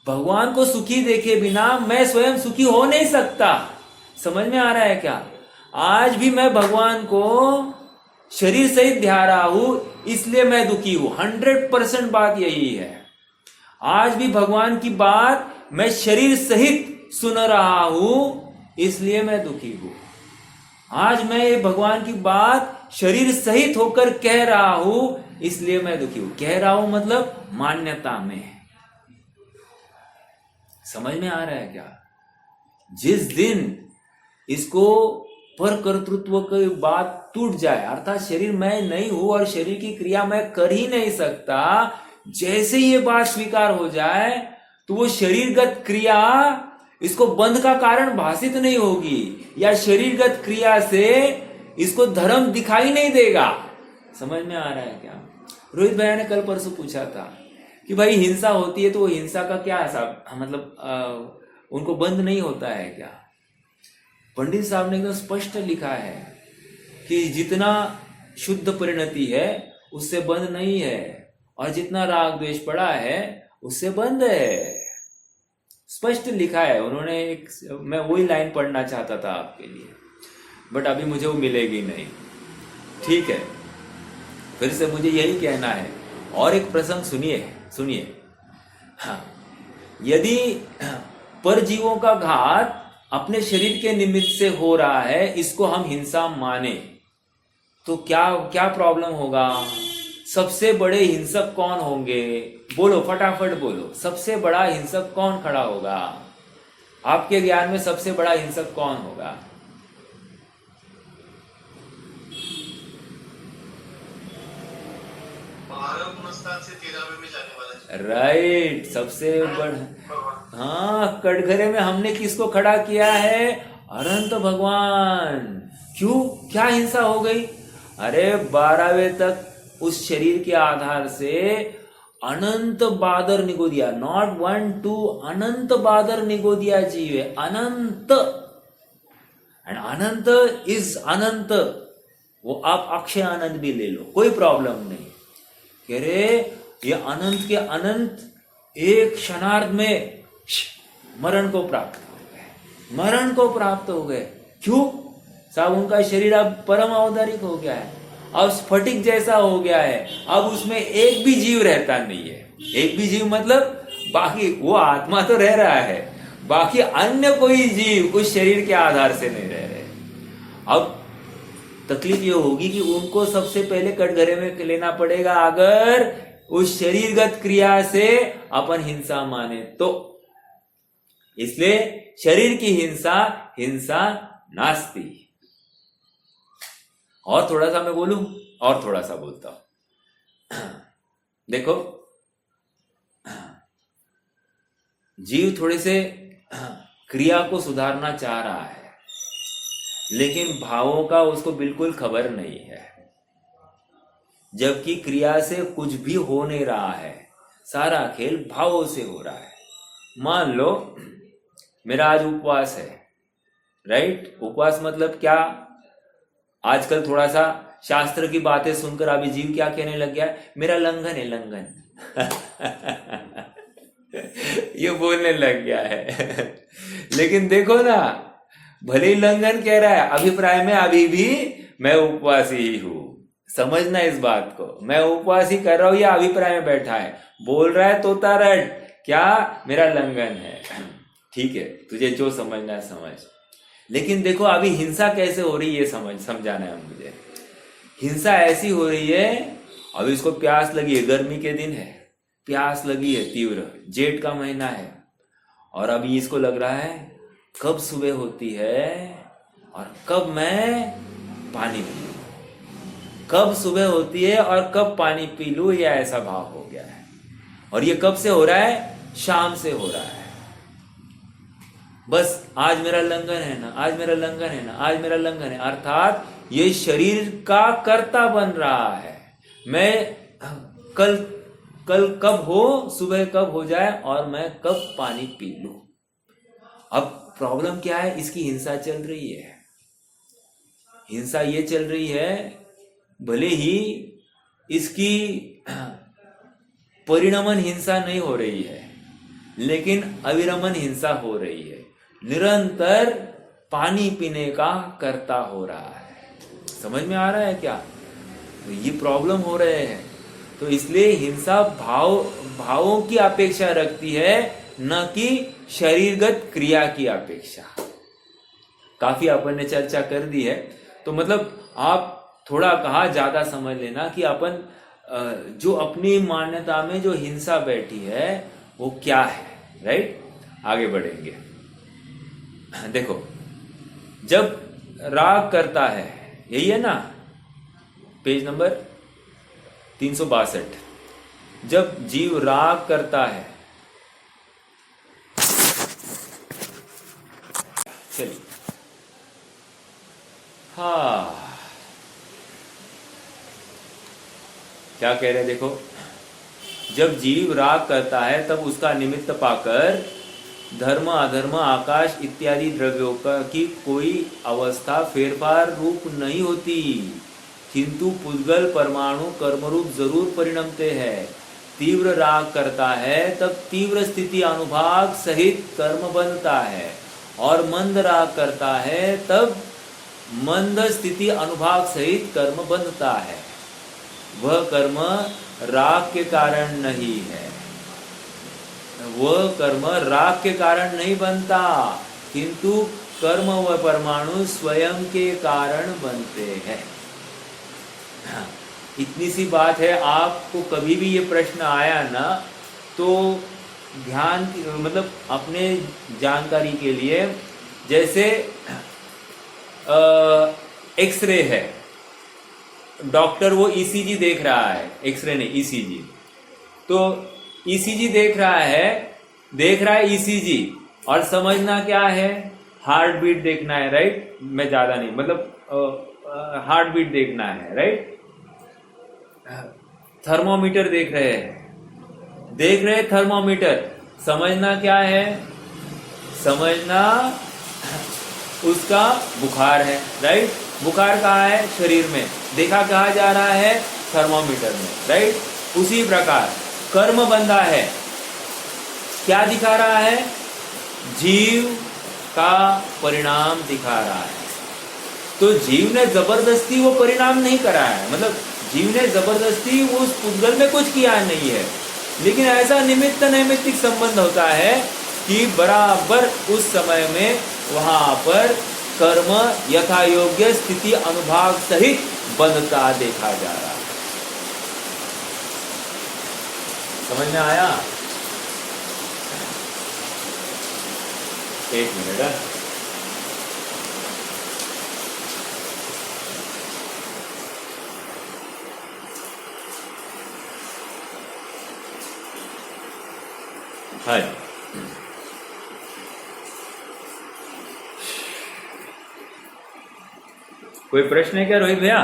भगवान को सुखी देखे बिना मैं स्वयं सुखी हो नहीं सकता. समझ में आ रहा है क्या? आज भी मैं भगवान को शरीर सहित ध्या रहा हूं, इसलिए मैं दुखी हूं. 100% बात यही है. आज भी भगवान की बात मैं शरीर सहित सुन रहा हूं, इसलिए मैं दुखी हूं. आज मैं ये भगवान की बात शरीर सहित होकर कह रहा हूं, इसलिए मैं दुखी हूं. कह रहा हूं मतलब मान्यता में. समझ में आ रहा है क्या? जिस दिन इसको पर कर्तृत्व की बात टूट जाए, अर्थात शरीर मैं नहीं हूं और शरीर की क्रिया मैं कर ही नहीं सकता, जैसे ये बात स्वीकार हो जाए तो वो शरीरगत क्रिया इसको बंध का कारण भाषित नहीं होगी, या शरीरगत क्रिया से इसको धर्म दिखाई नहीं देगा. समझ में आ रहा है क्या? रोहित भैया ने कल परसों पूछा था कि भाई हिंसा होती है तो वो हिंसा का क्या हिसाब, मतलब उनको बंद नहीं होता है क्या? पंडित साहब ने एकदम स्पष्ट लिखा है कि जितना शुद्ध परिणति है उससे बंद नहीं है, और जितना राग द्वेष पड़ा है उससे बंद है. स्पष्ट लिखा है उन्होंने. मैं वही लाइन पढ़ना चाहता था आपके लिए, बट अभी मुझे वो मिलेगी नहीं. ठीक है, फिर से मुझे यही कहना है. और एक प्रसंग सुनिए. हाँ, यदि परजीवों का घात अपने शरीर के निमित्त से हो रहा है, इसको हम हिंसा माने, तो क्या प्रॉब्लम होगा? सबसे बड़े हिंसक कौन होंगे? बोलो, फटाफट बोलो. सबसे बड़ा हिंसक कौन खड़ा होगा? आपके ज्ञान में सबसे बड़ा हिंसक कौन होगा? राइट, सबसे बड़ा. हाँ, कटघरे में हमने किसको खड़ा किया है? अनंत भगवान. क्यों? क्या हिंसा हो गई? अरे 12वें तक उस शरीर के आधार से अनंत बादर निगोदिया, नॉट 1 2, अनंत बादर निगोदिया जीव है. अनंत. एंड अनंत इज अनंत. वो आप अक्षय आनंद भी ले लो, कोई प्रॉब्लम नहीं. कह रहे ये अनंत के अनंत एक क्षणार्ध में मरण को प्राप्त हो गए. मरण को प्राप्त हो गए. क्यों? साहब उनका शरीर अब परम औदारिक हो गया है, अब स्फटिक जैसा हो गया है. अब उसमें एक भी जीव रहता नहीं है. एक भी जीव मतलब बाकी, वो आत्मा तो रह रहा है, बाकी अन्य कोई जीव उस शरीर के आधार से नहीं रह रहे. अब तकलीफ ये होगी कि उनको सबसे पहले कटघरे में लेना पड़ेगा, अगर उस शरीरगत क्रिया से अपन हिंसा माने तो. इसलिए शरीर की हिंसा नास्ती. और थोड़ा सा मैं बोलूं, और थोड़ा सा बोलता हूं. देखो, जीव थोड़े से क्रिया को सुधारना चाह रहा है, लेकिन भावों का उसको बिल्कुल खबर नहीं है. जबकि क्रिया से कुछ भी हो नहीं रहा है, सारा खेल भावों से हो रहा है. मान लो मेरा आज उपवास है, राइट। उपवास मतलब क्या? आजकल थोड़ा सा शास्त्र की बातें सुनकर अभी जीव क्या कहने लग गया है, मेरा लंघन है लंघन। ये बोलने लग गया है। लेकिन देखो ना, भले ही लंघन कह रहा है, अभिप्राय में अभी भी मैं उपवासी ही हूं। समझना इस बात को, मैं उपवास ही कर रहा हूं, या अभिप्राय में बैठा है, बोल रहा है तोता रट क्या मेरा लंघन है। ठीक है, तुझे जो समझना है समझ। लेकिन देखो अभी हिंसा कैसे हो रही है, समझाना है मुझे। हिंसा ऐसी हो रही है, अभी इसको प्यास लगी है, गर्मी के दिन है, प्यास लगी है तीव्र, जेठ का महीना है, और अभी इसको लग रहा है कब सुबह होती है और कब मैं पानी पी लूं, कब सुबह होती है और कब पानी पी लूं, या ऐसा भाव हो गया है। और ये कब से हो रहा है? शाम से हो रहा है। बस आज मेरा लंघन है ना, आज मेरा लंघन है ना, आज मेरा लंघन है, अर्थात ये शरीर का कर्ता बन रहा है। मैं कल कब हो, सुबह कब हो जाए और मैं कब पानी पी लूं। अब प्रॉब्लम क्या है? इसकी हिंसा चल रही है। हिंसा ये चल रही है, भले ही इसकी परिणमन हिंसा नहीं हो रही है, लेकिन अविरमन हिंसा हो रही है। निरंतर पानी पीने का कर्ता हो रहा है। समझ में आ रहा है क्या? तो ये प्रॉब्लम हो रहे हैं। तो इसलिए हिंसा भावों की अपेक्षा रखती है, न कि शरीरगत क्रिया की अपेक्षा। काफी अपन ने चर्चा कर दी है, तो मतलब आप थोड़ा कहा ज्यादा समझ लेना कि अपन जो अपनी मान्यता में जो हिंसा बैठी है वो क्या है। राइट, आगे बढ़ेंगे। देखो, जब राग करता है, यही है ना पेज नंबर 362, जब जीव राग करता है, चलिए, हाँ क्या कह रहे हैं देखो, जब जीव राग करता है तब उसका निमित्त पाकर धर्म अधर्म आकाश इत्यादि द्रव्यों की कोई अवस्था फेरफार रूप नहीं होती, किंतु पुद्गल परमाणु कर्मरूप जरूर परिणमते हैं। तीव्र राग करता है तब तीव्र स्थिति अनुभाग सहित कर्म बनता है, और मंद राग करता है तब मंद स्थिति अनुभाग सहित कर्म बनता है। वह कर्म राग के कारण नहीं है, वह कर्म राग के कारण नहीं बनता, किंतु कर्म व परमाणु स्वयं के कारण बनते हैं। इतनी सी बात है। आपको कभी भी ये प्रश्न आया ना, तो ध्यान मतलब अपने जानकारी के लिए, जैसे एक्सरे है, डॉक्टर वो ईसीजी देख रहा है, एक्सरे नहीं ईसीजी, तो ईसीजी देख रहा है ईसीजी, और समझना क्या है, हार्ट बीट देखना है। राइट, मैं ज्यादा नहीं, मतलब हार्ट बीट देखना है। राइट, थर्मोमीटर देख रहे हैं थर्मोमीटर, समझना क्या है, समझना उसका बुखार है। राइट, बुखार कहाँ है? शरीर में, देखा कहाँ जा रहा है? थर्मोमीटर में। राइट, उसी प्रकार कर्म बंधा है, क्या दिखा रहा है? जीव का परिणाम दिखा रहा है। तो जीव ने जबरदस्ती वो परिणाम नहीं कराया है, मतलब जीव ने जबरदस्ती उस पुद्गल में कुछ किया नहीं है, लेकिन ऐसा निमित्त नैमित्तिक संबंध होता है कि बराबर उस समय में वहां पर कर्म यथा योग्य स्थिति अनुभाग सहित बनता देखा जा रहा है। समझ में आया? एक मिनट है। हाँ, कोई प्रश्न है क्या रोहित भैया?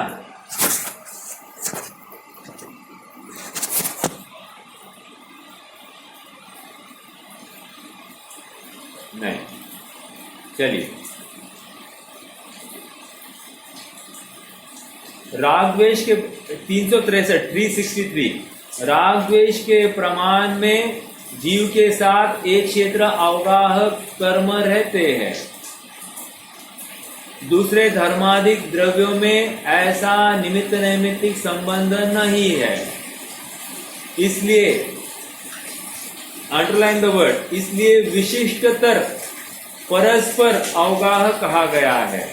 नहीं, चलिए राग द्वेष के 363 राग द्वेष के प्रमाण में जीव के साथ एक क्षेत्र अवगाह कर्म रहते हैं। दूसरे धर्मादिक द्रव्यों में ऐसा निमित्त नैमित्तिक संबंध नहीं है। इसलिए अंडरलाइन द वर्ड, इसलिए विशिष्टतर परस्पर अवगाह कहा गया है।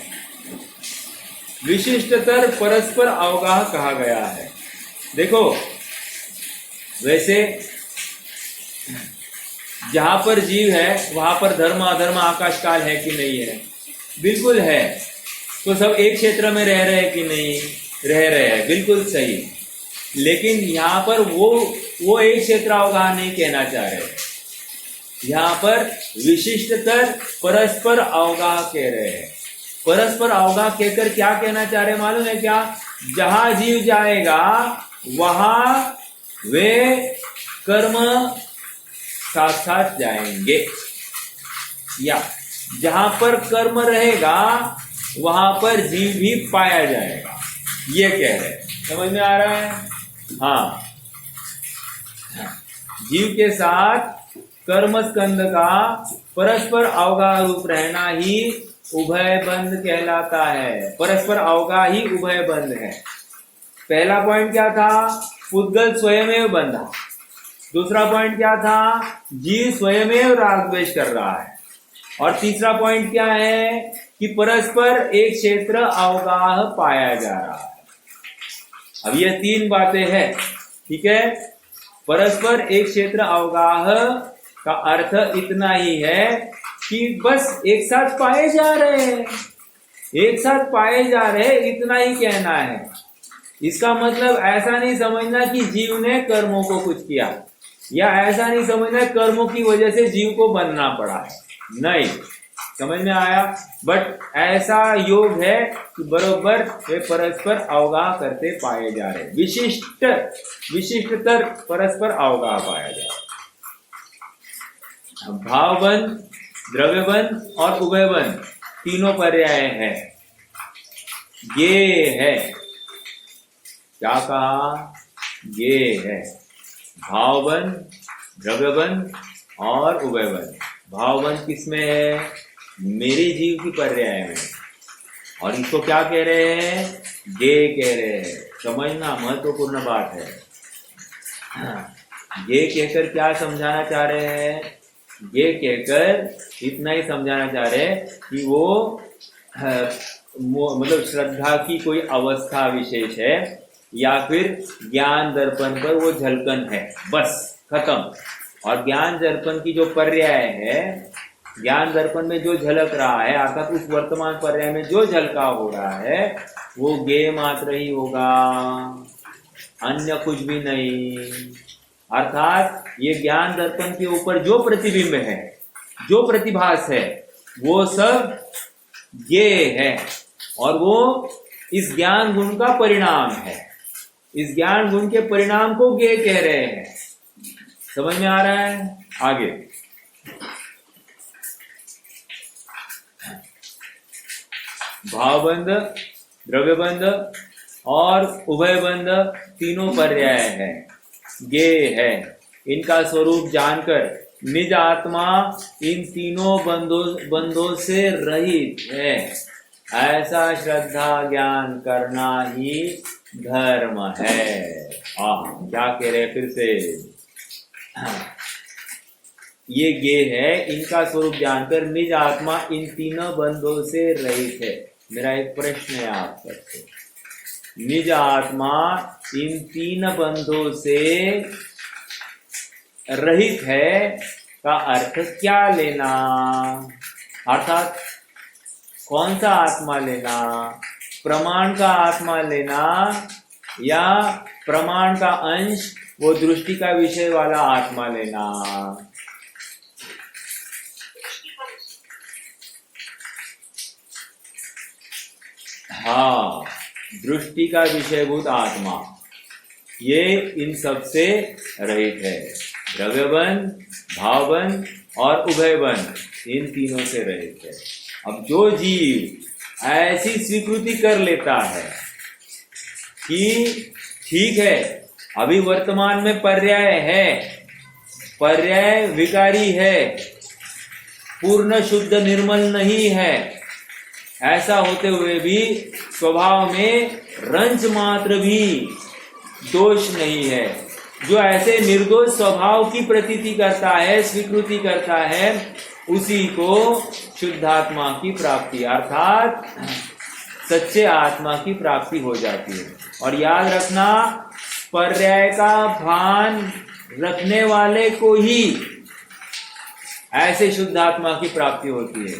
विशिष्टतर परस्पर अवगाह कहा गया है। देखो, वैसे जहां पर जीव है वहां पर धर्म अधर्म आकाश काल है कि नहीं है? बिल्कुल है। तो सब एक क्षेत्र में रह रहे हैं कि नहीं? रह रहे हैं, बिल्कुल सही। लेकिन यहाँ पर वो एक क्षेत्र अवगाह नहीं कहना चाह रहे। यहाँ पर विशिष्टतर परस्पर अवगाह कह रहे हैं। परस्पर अवगाह कहकर क्या कहना चाह रहे मालूम है क्या? जहां जीव जाएगा वहां वे कर्म साथ साथ जाएंगे, या जहां पर कर्म रहेगा वहां पर जीव भी पाया जाएगा, ये कह रहे हैं। समझ में आ रहा है? हाँ, जीव के साथ कर्म स्कंद का परस्पर अवगाह रूप रहना ही उभय बंध कहलाता है। परस्पर अवगाह ही उभय बंध है। पहला पॉइंट क्या था? पुद्गल स्वयमेव बंधा। दूसरा पॉइंट क्या था? जीव स्वयमेव राग द्वेष कर रहा है। और तीसरा पॉइंट क्या है? कि परस्पर एक क्षेत्र अवगाह पाया जा रहा है। अब ये तीन बातें हैं, ठीक है। परस्पर एक क्षेत्र अवगाह का अर्थ इतना ही है कि बस एक साथ पाए जा रहे हैं, एक साथ पाए जा रहे हैं, इतना ही कहना है। इसका मतलब ऐसा नहीं समझना कि जीव ने कर्मों को कुछ किया, या ऐसा नहीं समझना कर्मों की वजह से जीव को बनना पड़ा है, नहीं। समझ में आया? बट ऐसा योग है कि बरोबर वे परस्पर अवगाह करते पाए जा रहे, विशिष्टतर परस्पर अवगाह पाया जा रहा। भावबंध, द्रव्यबंध और उभयबंध तीनों पर्याय है। ये है, क्या कहा? ये है भावबंध, द्रव्यबंध और उभयबंध। भावबंध किसमें है? मेरे जीव की पर्याय में। और इसको क्या कह रहे हैं? ये कह रहे हैं। समझना महत्वपूर्ण बात है। ये कहकर क्या समझाना चाह रहे हैं? ये कहकर इतना ही समझाना चाह रहे हैं कि वो मतलब श्रद्धा की कोई अवस्था विशेष है, या फिर ज्ञान दर्पण पर वो झलकन है, बस खत्म। और ज्ञान दर्पण की जो पर्याय है, ज्ञान दर्पण में जो झलक रहा है, अर्थात उस वर्तमान पर्याय में जो झलका हो रहा है, वो ज्ञेय मात्र ही होगा, अन्य कुछ भी नहीं। अर्थात ये ज्ञान दर्पण के ऊपर जो प्रतिबिंब है, जो प्रतिभास है, वो सब ये है, और वो इस ज्ञान गुण का परिणाम है। इस ज्ञान गुण के परिणाम को ज्ञेय कह रहे हैं। समझ में आ रहा है? आगे भावबंध, द्रव्यबंध और उभयबंध तीनों पर्याय है, ज्ञेय है। इनका स्वरूप जानकर निज आत्मा इन तीनों बंधों से रहित है, ऐसा श्रद्धा ज्ञान करना ही धर्म है। क्या कह रहे फिर से? ये ज्ञेय है, इनका स्वरूप जानकर निज आत्मा इन तीनों बंधों से रहित है। मेरा एक प्रश्न है आप सबसे, निज आत्मा इन तीन बंधों से रहित है का अर्थ क्या लेना? अर्थात कौन सा आत्मा लेना? प्रमाण का आत्मा लेना, या प्रमाण का अंश वो दृष्टि का विषय वाला आत्मा लेना? हाँ, दृष्टि का विषयभूत आत्मा, ये इन सब से रहित है। द्रव्यबंध, भावबंध और उभयबंध इन तीनों से रहित है। अब जो जीव ऐसी स्वीकृति कर लेता है कि ठीक है, अभी वर्तमान में पर्याय है, पर्याय विकारी है, पूर्ण शुद्ध निर्मल नहीं है, ऐसा होते हुए भी स्वभाव में रंच मात्र भी दोष नहीं है। जो ऐसे निर्दोष स्वभाव की प्रतीति करता है, स्वीकृति करता है, उसी को शुद्धात्मा की प्राप्ति अर्थात सच्चे आत्मा की प्राप्ति हो जाती है। और याद रखना, पर्याय का भान रखने वाले को ही ऐसे शुद्धात्मा की प्राप्ति होती है।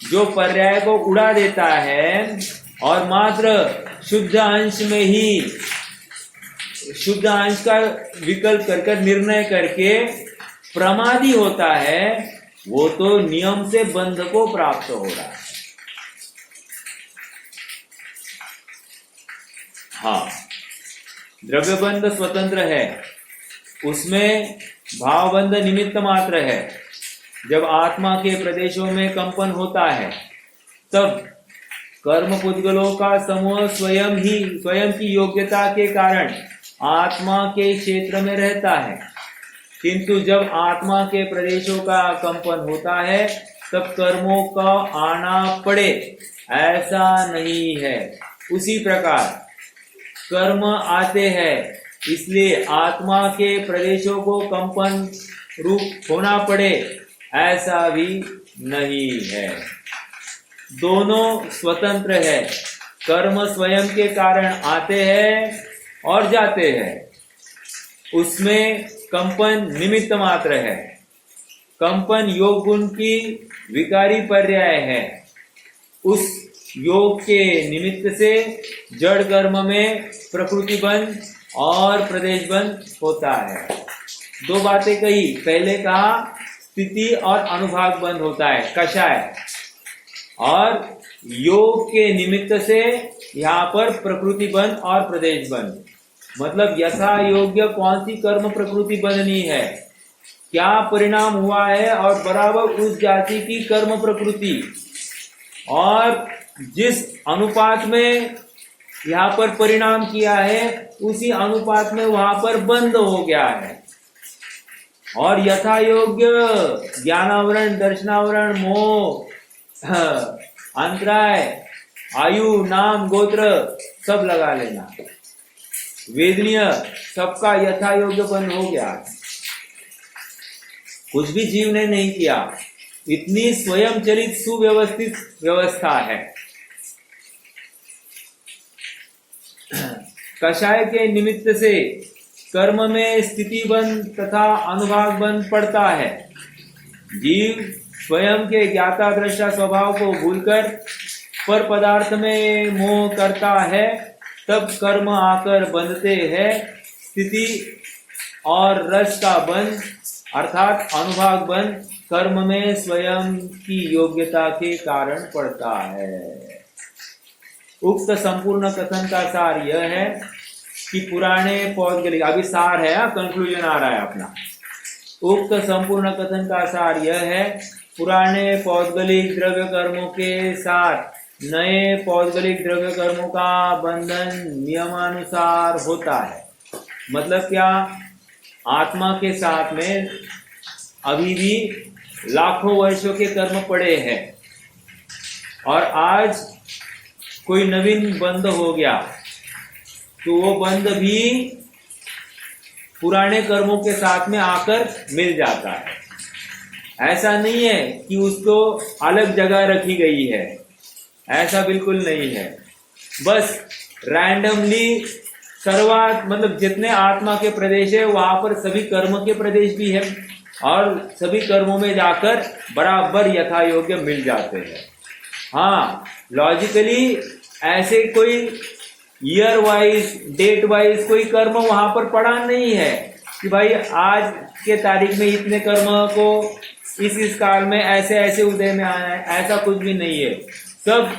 जो पर्याय को उड़ा देता है और मात्र शुद्ध अंश में ही, शुद्ध अंश का विकल्प कर निर्णय करके प्रमादी होता है, वो तो नियम से बंध को प्राप्त हो रहा है। हाँ, द्रव्यबंध स्वतंत्र है, उसमें भावबंध निमित्त मात्र है। जब आत्मा के प्रदेशों में कंपन होता है, तब कर्म पुद्गलों का समूह स्वयं की योग्यता के कारण आत्मा के क्षेत्र में रहता है। किंतु जब आत्मा के प्रदेशों का कंपन होता है, तब कर्मों का आना पड़े, ऐसा नहीं है। उसी प्रकार कर्म आते हैं, इसलिए आत्मा के प्रदेशों को कंपन रूप होना पड़े, ऐसा भी नहीं है। दोनों स्वतंत्र है। कर्म स्वयं के कारण आते हैं और जाते हैं, उसमें कंपन निमित्त मात्र है। कंपन योग गुण की विकारी पर्याय है। उस योग के निमित्त से जड़ कर्म में प्रकृति बंध और प्रदेश बंध होता है। दो बातें कही, पहले कहा स्थिति और अनुभाग बंध होता है, कषाय, और योग के निमित्त से यहाँ पर प्रकृति बंध और प्रदेश बंध। मतलब यथा योग्य कौन सी कर्म प्रकृति बंधनी है, क्या परिणाम हुआ है, और बराबर उस जाति की कर्म प्रकृति, और जिस अनुपात में यहाँ पर परिणाम किया है, उसी अनुपात में वहां पर बंद हो गया है। और यथा योग्य ज्ञानावरण, दर्शनावरण, मोह, अंतराय, आयु, नाम, गोत्र सब लगा लेना, वेदनीय सबका यथा योग्य बंद हो गया। कुछ भी जीव ने नहीं किया, इतनी स्वयं चलित सुव्यवस्थित व्यवस्था है। कषाय के निमित्त से कर्म में स्थिति बंध तथा अनुभाग बंध पड़ता है। जीव स्वयं के ज्ञाता दृष्टा स्वभाव को भूलकर पर पदार्थ में मोह करता है, तब कर्म आकर बंधते हैं। स्थिति और रस का बंध अर्थात अनुभाग बंध कर्म में स्वयं की योग्यता के कारण पड़ता है। उक्त संपूर्ण कथन का सार यह है कि पुराने पौद्गलिक, अभी सार है, कंक्लूजन आ रहा है अपना। उक्त संपूर्ण कथन का सार यह है, पुराने पौद्गलिक द्रव्य कर्मों के साथ नए पौद्गलिक द्रव्य कर्मों का बंधन नियमानुसार होता है। मतलब क्या, आत्मा के साथ में अभी भी लाखों वर्षों के कर्म पड़े हैं, और आज कोई नवीन बंध हो गया तो वो बंध भी पुराने कर्मों के साथ में आकर मिल जाता है। ऐसा नहीं है कि उसको अलग जगह रखी गई है, ऐसा बिल्कुल नहीं है। बस रैंडमली सर्वात मतलब जितने आत्मा के प्रदेश है वहां पर सभी कर्म के प्रदेश भी है, और सभी कर्मों में जाकर बराबर यथा योग्य मिल जाते हैं। हाँ, लॉजिकली ऐसे कोई ईयर वाइज, डेट वाइज कोई कर्म वहां पर पड़ा नहीं है कि भाई आज के तारीख में इतने कर्म को इस काल में ऐसे ऐसे उदय में आना है, ऐसा कुछ भी नहीं है। सब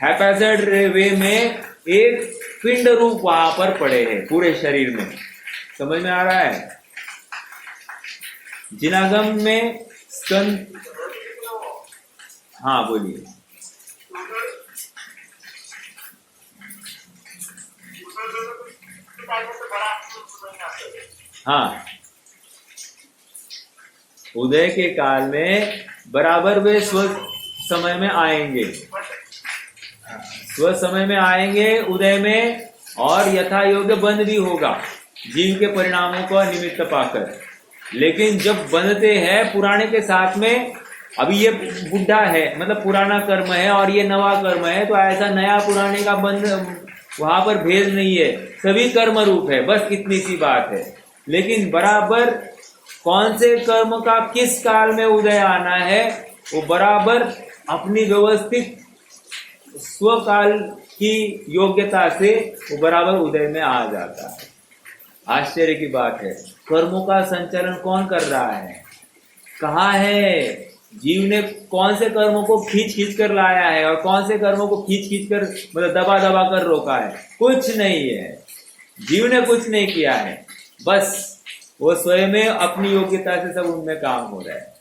हैपेजार्ड वे में एक पिंड रूप वहां पर पड़े हैं पूरे शरीर में। समझ में आ रहा है? जिनागम में स्कंद, हाँ बोलिए। उधर हाँ, उदय के काल में बराबर वे स्व समय में आएंगे, स्व समय में आएंगे उदय में, और यथा योग्य बंध भी होगा जीव के परिणामों को निमित्त पाकर। लेकिन जब बंधते हैं पुराने के साथ में, अभी ये बुढ़ा है मतलब पुराना कर्म है और ये नवा कर्म है, तो ऐसा नया पुराने का बंध वहां पर भेद नहीं है, सभी कर्म रूप है, बस इतनी सी बात है। लेकिन बराबर कौन से कर्म का किस काल में उदय आना है, वो बराबर अपनी व्यवस्थित स्वकाल की योग्यता से वो बराबर उदय में आ जाता है। आश्चर्य की बात है, कर्मों का संचालन कौन कर रहा है, कहाँ है? जीव ने कौन से कर्मों को खींच खींच कर लाया है और कौन से कर्मों को खींच खींच कर मतलब दबा दबा कर रोका है? कुछ नहीं है, जीव ने कुछ नहीं किया है, बस वो स्वयं में अपनी योग्यता से सब उनमें काम हो रहा है।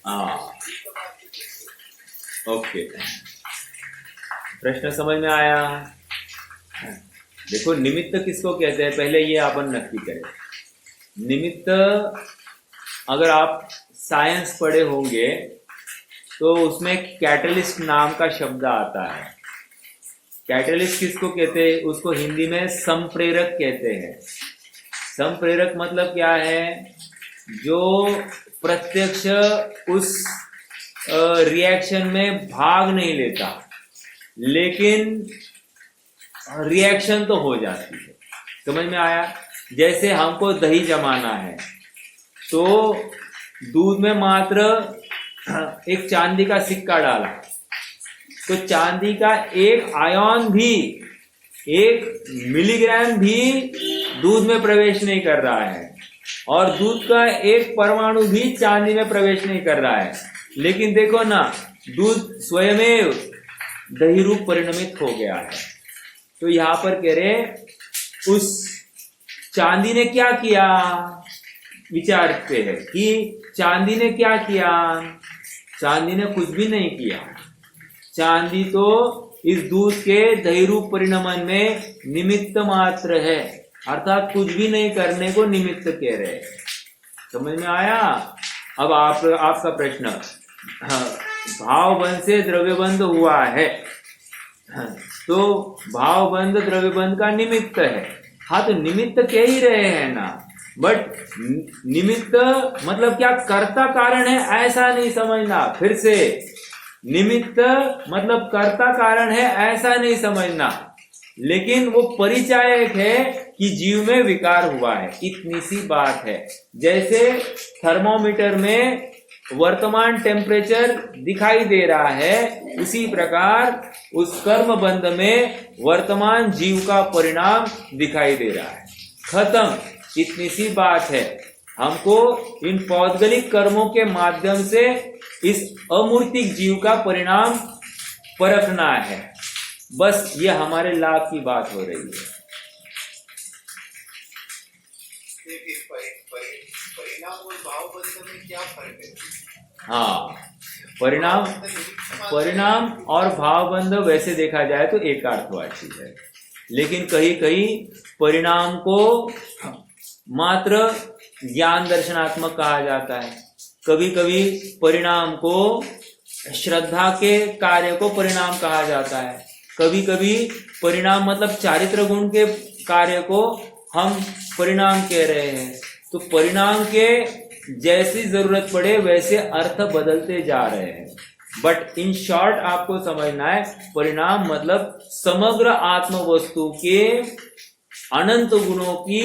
हाँ, ओके, प्रश्न समझ में आया? देखो, निमित्त किसको कहते हैं पहले ये अपन नक्की करें। निमित्त अगर आप साइंस पढ़े होंगे तो उसमें कैटलिस्ट नाम का शब्द आता है। कैटलिस्ट किसको कहते हैं? उसको हिंदी में संप्रेरक कहते हैं। संप्रेरक मतलब क्या है? जो प्रत्यक्ष उस रिएक्शन में भाग नहीं लेता, लेकिन रिएक्शन तो हो जाती है। समझ में आया? जैसे हमको दही जमाना है तो दूध में मात्र एक चांदी का सिक्का डाला तो चांदी का एक आयन भी, एक मिलीग्राम भी दूध में प्रवेश नहीं कर रहा है, और दूध का एक परमाणु भी चांदी में प्रवेश नहीं कर रहा है। लेकिन देखो ना, दूध स्वयं दही रूप परिणमित हो गया है। तो यहां पर कह रहे उस चांदी ने क्या किया, विचारते हैं कि चांदी ने क्या किया। चांदी ने कुछ भी नहीं किया। चांदी तो इस दूध के दही रूप परिणमन में निमित्त मात्र है, अर्थात कुछ भी नहीं करने को निमित्त कह रहे हैं। समझ में आया? अब आपका प्रश्न, भावबंध से द्रव्यबंध हुआ है, तो भावबंध द्रव्यबंध का निमित्त है। हाँ, तो निमित्त कह ही रहे हैं ना, बट निमित्त मतलब क्या कर्ता कारण है ऐसा नहीं समझना। फिर से, निमित्त मतलब कर्ता कारण है ऐसा नहीं समझना, लेकिन वो परिचायक है कि जीव में विकार हुआ है, इतनी सी बात है। जैसे थर्मोमीटर में वर्तमान टेम्परेचर दिखाई दे रहा है, उसी प्रकार उस कर्म बंध में वर्तमान जीव का परिणाम दिखाई दे रहा है। खत्म, इतनी सी बात है। हमको इन पौद्गलिक कर्मों के माध्यम से इस अमूर्तिक जीव का परिणाम परखना है, बस ये हमारे लाभ की बात हो रही है। परिणाम और भावबंध में क्या फर्क है? हाँ, परिणाम और भावबंध वैसे देखा जाए तो एकार्थवाची है, लेकिन कहीं कहीं परिणाम को मात्र ज्ञान दर्शनात्मक कहा जाता है, कभी कभी परिणाम को श्रद्धा के कार्य को परिणाम कहा जाता है, कभी कभी परिणाम मतलब चारित्र गुण के कार्य को हम परिणाम कह रहे हैं। तो परिणाम के जैसी जरूरत पड़े वैसे अर्थ बदलते जा रहे हैं, बट इन शॉर्ट आपको समझना है, परिणाम मतलब समग्र आत्म वस्तु के अनंत गुणों की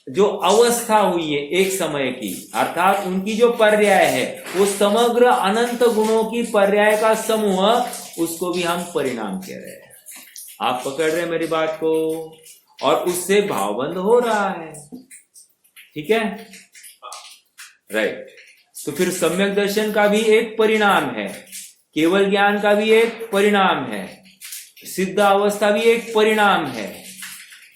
जो अवस्था हुई है एक समय की, अर्थात उनकी जो पर्याय है वो समग्र अनंत गुणों की पर्याय का समूह, उसको भी हम परिणाम कह रहे हैं। आप पकड़ रहे हैं मेरी बात को? और उससे भावबंध हो रहा है, ठीक है, राइट। तो फिर सम्यक दर्शन का भी एक परिणाम है, केवल ज्ञान का भी एक परिणाम है, सिद्ध अवस्था भी एक परिणाम है,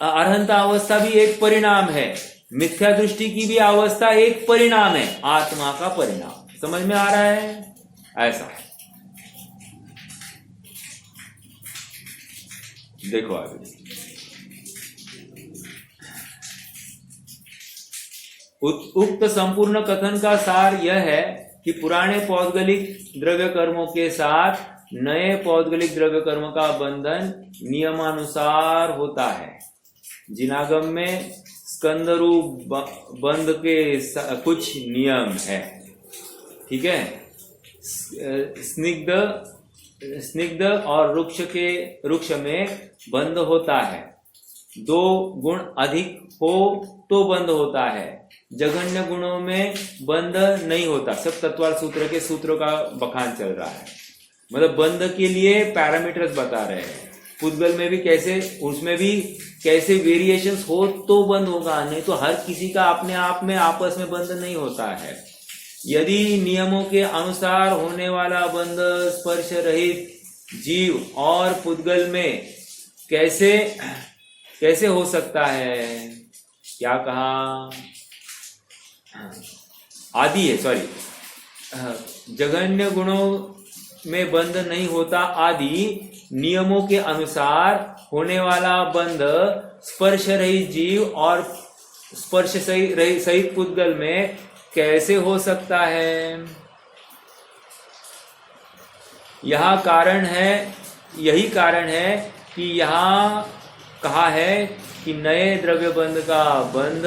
अरहंता अवस्था भी एक परिणाम है, मिथ्या दृष्टि की भी अवस्था एक परिणाम है, आत्मा का परिणाम। समझ में आ रहा है? ऐसा देखो आगे। उक्त संपूर्ण कथन का सार यह है कि पुराने पौद्गलिक द्रव्य कर्मों के साथ नए पौद्गलिक द्रव्य कर्म का बंधन नियमानुसार होता है। जिनागम में स्कंदरूप बंध के कुछ नियम है, ठीक है। स्निग्ध और रुक्ष में बंध होता है। 2 गुण अधिक हो तो बंध होता है, जघन्य गुणों में बंध नहीं होता। सब तत्वार सूत्र के सूत्रों का बखान चल रहा है, मतलब बंध के लिए पैरामीटर्स बता रहे हैं। पुद्गल में भी कैसे, उसमें भी कैसे वेरिएशंस हो तो बंद होगा, नहीं तो हर किसी का अपने आप में आपस में बंध नहीं होता है। यदि नियमों के अनुसार होने वाला बंध स्पर्श रहित जीव और पुद्गल में कैसे हो सकता है? क्या कहा? आदि है, सॉरी, जघन्य गुणों में बंध नहीं होता। आदि नियमों के अनुसार होने वाला बंध स्पर्श रहित जीव और स्पर्श सहित पुद्गल में कैसे हो सकता है? यही कारण है कि यहाँ कहा है कि नए द्रव्य बंध का बंध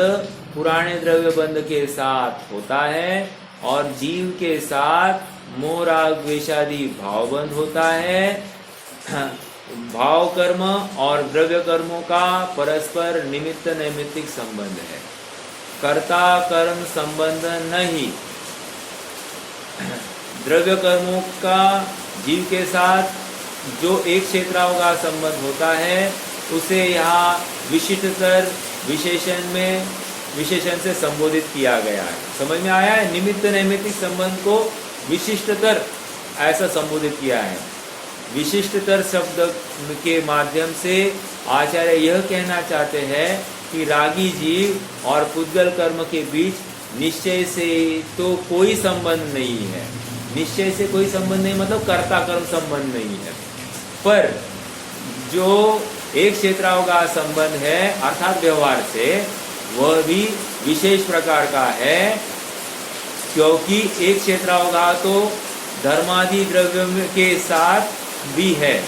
पुराने द्रव्य बंध के साथ होता है और जीव के साथ मोह राग द्वेषादि भाव बंध होता है। भाव कर्म और द्रव्य कर्मों का परस्पर निमित्त नैमित्तिक संबंध है, कर्ता कर्म संबंध नहीं। द्रव्य कर्मों का जीव के साथ जो एक क्षेत्राओं का संबंध होता है उसे यहाँ विशिष्टतर विशेषण से संबोधित किया गया है। समझ में आया है? निमित्त नैमित्तिक संबंध को विशिष्टतर ऐसा संबोधित किया है। विशिष्टतर शब्द के माध्यम से आचार्य यह कहना चाहते हैं कि रागी जीव और पुद्गल कर्म के बीच निश्चय से तो कोई संबंध नहीं है। निश्चय से कोई संबंध नहीं मतलब कर्ता कर्म संबंध नहीं है, पर जो एक क्षेत्राओं का संबंध है अर्थात व्यवहार से, वह भी विशेष प्रकार का है, क्योंकि एक क्षेत्राओं का तो धर्मादि द्रव्यों के साथ भी है,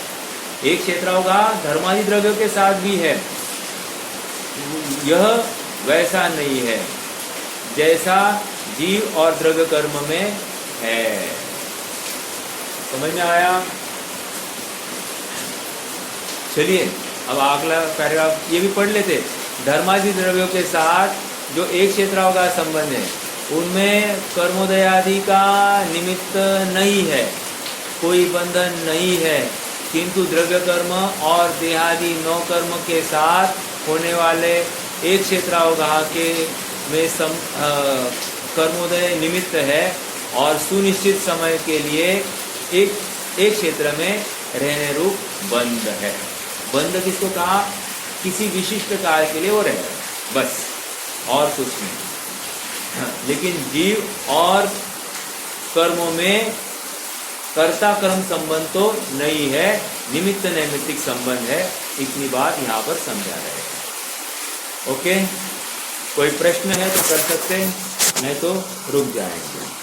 एक क्षेत्राओं का धर्मादि द्रव्यों के साथ भी है। यह वैसा नहीं है जैसा जीव और द्रव्य कर्म में है। समझ में आया? चलिए अब अगला पैराग्राफ ये भी पढ़ लेते। धर्मादि द्रव्यों के साथ जो एक क्षेत्राओं का संबंध है उनमें कर्मोदय आदि का निमित्त नहीं है, कोई बंधन नहीं है, किंतु द्रव्य कर्म और देहादि 9 कर्म के साथ होने वाले एक क्षेत्रावगाह के में कर्मोदय निमित्त है और सुनिश्चित समय के लिए एक क्षेत्र में रहने रूप बंध है। बंध किसको कहा? किसी विशिष्ट काल के लिए वो रहे, बस और कुछ नहीं। लेकिन जीव और कर्मों में कर्ता कर्म संबंध तो नहीं है, निमित्त नैमित्तिक संबंध है। इतनी बात यहाँ पर समझा रहे हैं। ओके, कोई प्रश्न है तो कर सकते हैं, नहीं तो रुक जाएंगे।